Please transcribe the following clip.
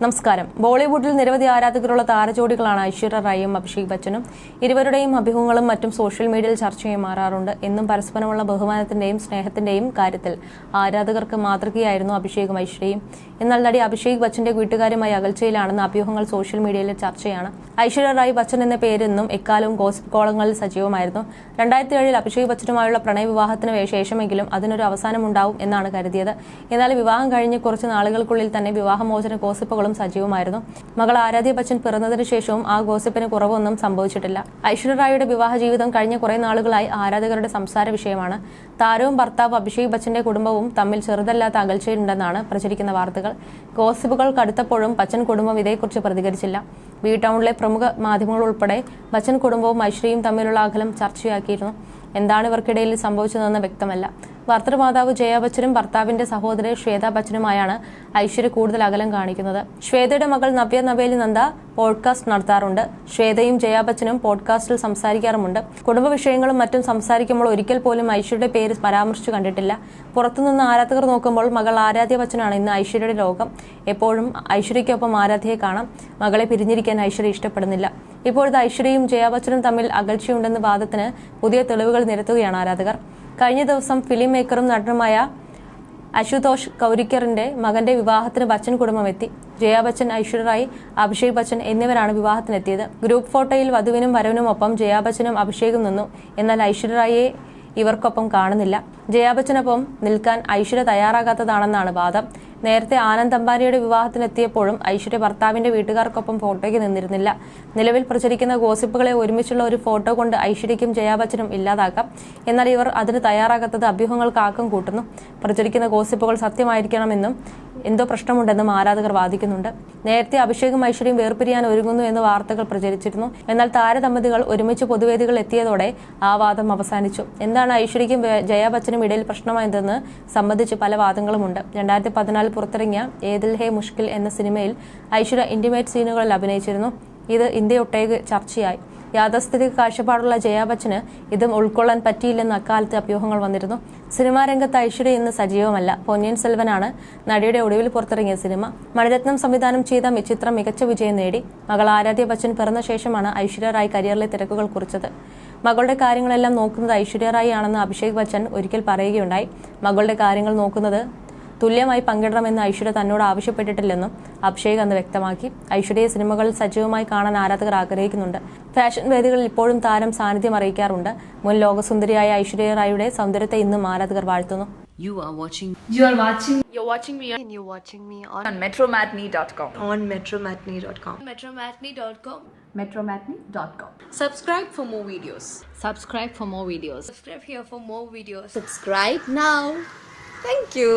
നമസ്കാരം. ബോളിവുഡിൽ നിരവധി ആരാധകരുള്ള താരജോഡികളാണ് ഐശ്വര്യ റായിയും അഭിഷേക് ബച്ചനും. ഇരുവരുടെയും അഭിമുഖങ്ങളും മറ്റും സോഷ്യൽ മീഡിയയിൽ ചർച്ചയായി മാറാറുണ്ട്. എന്നും പരസ്പരമുള്ള ബഹുമാനത്തിന്റെയും സ്നേഹത്തിന്റെയും കാര്യത്തിൽ ആരാധകർക്ക് മാതൃകയായിരുന്നു അഭിഷേകും ഐശ്വര്യയും. എന്നാൽ നടി അഭിഷേക് ബച്ചന്റെ വീട്ടുകാരുമായി അകൽച്ചയിലാണെന്ന അഭ്യൂഹങ്ങൾ സോഷ്യൽ മീഡിയയിലെ ചർച്ചയാണ്. ഐശ്വര്യ റായ് ബച്ചൻ എന്ന പേരെന്നും എക്കാലവും ഗോസിപ്പ് കോളങ്ങളിൽ സജീവമായിരുന്നു. 2007 അഭിഷേക് ബച്ചനുമായുള്ള പ്രണയവിവാഹത്തിന് ശേഷമെങ്കിലും അതിനൊരു അവസാനമുണ്ടാവും എന്നാണ് കരുതിയത്. എന്നാൽ വിവാഹം കഴിഞ്ഞ് കുറച്ച് നാളുകൾക്കുള്ളിൽ തന്നെ വിവാഹമോചന ഗോസിപ്പുകളും സജീവമായിരുന്നു. മകൾ ആരാധ്യ ബച്ചൻ പിറന്നതിനു ശേഷവും ആ ഗോസിപ്പിന് കുറവൊന്നും സംഭവിച്ചിട്ടില്ല. ഐശ്വര്യ റായിയുടെ വിവാഹ ജീവിതം കഴിഞ്ഞ കുറെ നാളുകളായി ആരാധകരുടെ സംസാര വിഷയമാണ്. താരവും ഭർത്താവ് അഭിഷേക് ബച്ചന്റെ കുടുംബവും തമ്മിൽ ചെറുതല്ലാത്ത അകൽച്ചയുണ്ടെന്നാണ് പ്രചരിക്കുന്ന വാർത്തകൾ. ഗോസിപ്പുകൾ കടുത്തപ്പോഴും ബച്ചൻ കുടുംബം ഇതേക്കുറിച്ച് പ്രതികരിച്ചില്ല. ബി ടൗണിലെ പ്രമുഖ മാധ്യമങ്ങൾ ഉൾപ്പെടെ ബച്ചൻ കുടുംബവും ഐശ്വര്യയും തമ്മിലുള്ള അകലം ചർച്ചയാക്കിയിരുന്നു. എന്താണ് ഇവർക്കിടയിൽ സംഭവിച്ചതെന്ന് വ്യക്തമല്ല. ഭർത്തൃമാതാവ് ജയ ബച്ചനും ഭർത്താവിന്റെ സഹോദരി ശ്വേത ബച്ചനുമായാണ് ഐശ്വര്യ കൂടുതൽ അകലം കാണിക്കുന്നത്. ശ്വേതയുടെ മകൾ നവ്യ നവേലി നന്ദ പോഡ്കാസ്റ്റ് നടത്താറുണ്ട്. ശ്വേതയും ജയ ബച്ചനും പോഡ്കാസ്റ്റിൽ സംസാരിക്കാറുമുണ്ട്. കുടുംബ വിഷയങ്ങളും മറ്റും സംസാരിക്കുമ്പോൾ ഒരിക്കൽ പോലും ഐശ്വര്യയുടെ പേര് പരാമർശിച്ചു കണ്ടിട്ടില്ല. പുറത്തുനിന്ന് ആരാധകർ നോക്കുമ്പോൾ മകൾ ആരാധ്യ ബച്ചനാണ് ഇന്ന് ഐശ്വര്യയുടെ ലോകം. എപ്പോഴും ഐശ്വര്യയ്ക്കൊപ്പം ആരാധ്യയെ കാണാം. മകളെ പിരിഞ്ഞിരിക്കാൻ ഐശ്വര്യ ഇഷ്ടപ്പെടുന്നില്ല. ഇപ്പോഴത്തെ ഐശ്വര്യയും ജയ ബച്ചനും തമ്മിൽ അകൽച്ചയുണ്ടെന്ന വാദത്തിന് പുതിയ തെളിവുകൾ നിരത്തുകയാണ് ആരാധകർ. കഴിഞ്ഞ ദിവസം ഫിലിം മേക്കറും നടനുമായ അശുതോഷ് കൗരിക്കറിന്റെ മകന്റെ വിവാഹത്തിന് ബച്ചൻ കുടുംബം എത്തി. ജയ ബച്ചൻ, ഐശ്വര്യ റായ്, അഭിഷേക് ബച്ചൻ എന്നിവരാണ് വിവാഹത്തിനെത്തിയത്. ഗ്രൂപ്പ് ഫോട്ടോയിൽ വധുവിനും വരവിനുമൊപ്പം ജയ ബച്ചനും അഭിഷേകും നിന്നു. എന്നാൽ ഐശ്വര്യ റായിയെ ഇവർക്കൊപ്പം കാണുന്നില്ല. ജയ ബച്ചനൊപ്പം നിൽക്കാൻ ഐശ്വര്യ തയ്യാറാകാത്തതാണെന്നാണ് വാദം. നേരത്തെ ആനന്ദ് അംബാനിയുടെ വിവാഹത്തിനെത്തിയപ്പോഴും ഐശ്വര്യ ഭർത്താവിന്റെ വീട്ടുകാർക്കൊപ്പം ഫോട്ടോയ്ക്ക് നിന്നിരുന്നില്ല. നിലവിൽ പ്രചരിക്കുന്ന ഗോസിപ്പുകളെ ഒരുമിച്ചുള്ള ഒരു ഫോട്ടോ കൊണ്ട് ഐശ്വര്യയ്ക്കും ജയ ബച്ചനും ഇല്ലാതാക്കാം. എന്നാൽ ഇവർ അതിന് തയ്യാറാകാത്തത് അഭ്യൂഹങ്ങൾക്ക് ആക്കം കൂട്ടുന്നു. പ്രചരിക്കുന്ന ഗോസിപ്പുകൾ സത്യമായിരിക്കണമെന്നും എന്തോ പ്രശ്നമുണ്ടെന്നും ആരാധകർ വാദിക്കുന്നുണ്ട്. നേരത്തെ അഭിഷേകും ഐശ്വര്യയും വേർപിരിയാൻ ഒരുങ്ങുന്നു എന്ന് വാർത്തകൾ പ്രചരിച്ചിരുന്നു. എന്നാൽ താരദമ്പതികൾ ഒരുമിച്ച് പൊതുവേദികൾ എത്തിയതോടെ ആ വാദം അവസാനിച്ചു. എന്താണ് ഐശ്വര്യയ്ക്കും ജയ ബച്ചനും ഇടയിൽ പ്രശ്നമായതെന്ന് സംബന്ധിച്ച് പല വാദങ്ങളുമുണ്ട്. 2014 പുറത്തിറങ്ങിയ ഏ ദിൽ ഹേ മുഷ്കിൽ എന്ന സിനിമയിൽ ഐശ്വര്യ ഇന്റിമേറ്റ് സീനുകളിൽ അഭിനയിച്ചിരുന്നു. ഇത് ഇന്ത്യയൊട്ടേക്ക് ചർച്ചയായി. യാഥാസ്ഥിതിക കാഴ്ചപ്പാടുള്ള ജയ ബച്ചന് ഇതും ഉൾക്കൊള്ളാൻ പറ്റിയില്ലെന്ന് അക്കാലത്ത് അഭ്യൂഹങ്ങൾ വന്നിരുന്നു. സിനിമാ രംഗത്ത് ഐശ്വര്യ ഇന്ന് സജീവമല്ല. പൊന്നിയിൻ സെൽവനാണ് നടിയുടെ ഒടുവിൽ പുറത്തിറങ്ങിയ സിനിമ. മണിരത്നം സംവിധാനം ചെയ്ത ചിത്രം മികച്ച വിജയം നേടി. മകൾ ആരാധ്യ ബച്ചൻ പിറന്ന ശേഷമാണ് ഐശ്വര്യ റായ് കരിയറിലെ തിരക്കുകൾ കുറിച്ചത്. മകളുടെ കാര്യങ്ങളെല്ലാം നോക്കുന്നത് ഐശ്വര്യ റായ് ആണെന്ന് അഭിഷേക് ബച്ചൻ ഒരിക്കൽ പറയുകയുണ്ടായി. മകളുടെ കാര്യങ്ങൾ നോക്കുന്നത് തുല്യമായി പങ്കിടണമെന്ന് ഐശ്വര്യ തന്നോട് ആവശ്യപ്പെട്ടിട്ടില്ലെന്നും അഭിഷേക് അന്ന് വ്യക്തമാക്കി. ഐശ്വര്യയെ സിനിമകളിൽ സജീവമായി കാണാൻ ആരാധകർ ആഗ്രഹിക്കുന്നുണ്ട്. ഫാഷൻ വേദികളിൽ ഇപ്പോഴും താരം സാന്നിധ്യം അറിയിക്കാറുണ്ട്. മുൻ ലോകസുന്ദരിയായ ഐശ്വര്യ റായിയുടെ സൗന്ദര്യത്തെ ഇന്നും ആരാധകർ വാഴ്ത്തുന്നു. You're watching me on metromatney.com. On metromatney.com. Metromatney.com. Subscribe for more videos. Subscribe for more videos. Subscribe here for more videos. Subscribe now. Thank you.